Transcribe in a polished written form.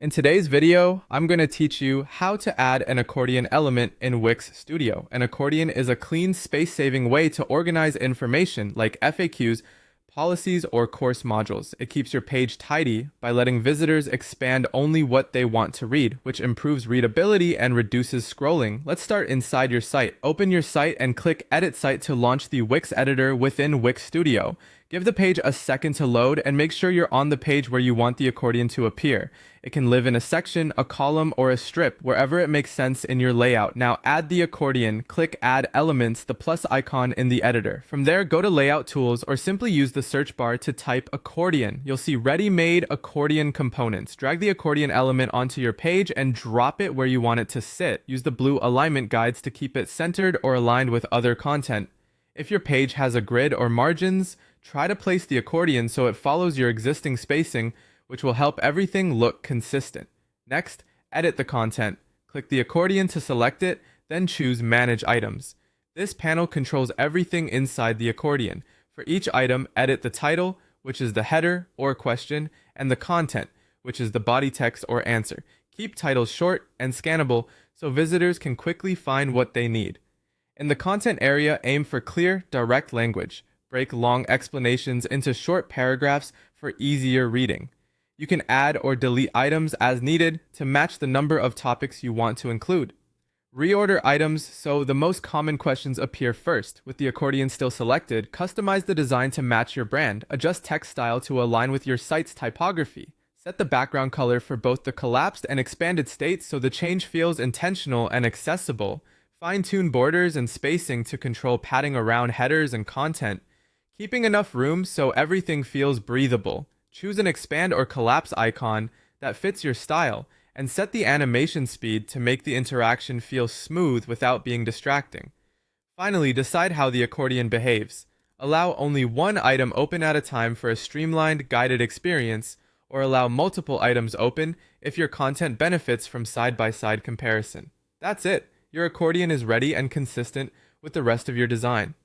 In today's video, I'm going to teach you how to add an accordion element in Wix Studio. An accordion is a clean, space-saving way to organize information like FAQs, policies, or course modules. It keeps your page tidy by letting visitors expand only what they want to read, which improves readability and reduces scrolling. Let's start inside your site. Open your site and click Edit Site to launch the Wix editor within Wix Studio. Give the page a second to load and make sure you're on the page where you want the accordion to appear. It can live in a section, a column, or a strip, wherever it makes sense in your layout. Now add the accordion, click Add Elements, the plus icon in the editor. From there, go to Layout Tools or simply use the search bar to type accordion. You'll see ready-made accordion components. Drag the accordion element onto your page and drop it where you want it to sit. Use the blue alignment guides to keep it centered or aligned with other content. If your page has a grid or margins, try to place the accordion so it follows your existing spacing, which will help everything look consistent. Next, edit the content. Click the accordion to select it, then choose Manage Items. This panel controls everything inside the accordion. For each item, edit the title, which is the header or question, and the content, which is the body text or answer. Keep titles short and scannable so visitors can quickly find what they need. In the content area, aim for clear, direct language. Break long explanations into short paragraphs for easier reading. You can add or delete items as needed to match the number of topics you want to include. Reorder items so the most common questions appear first. With the accordion still selected, customize the design to match your brand. Adjust text style to align with your site's typography. Set the background color for both the collapsed and expanded states so the change feels intentional and accessible. Fine-tune borders and spacing to control padding around headers and content, keeping enough room so everything feels breathable. Choose an expand or collapse icon that fits your style, and set the animation speed to make the interaction feel smooth without being distracting. Finally, decide how the accordion behaves. Allow only one item open at a time for a streamlined, guided experience, or allow multiple items open if your content benefits from side-by-side comparison. That's it. Your accordion is ready and consistent with the rest of your design.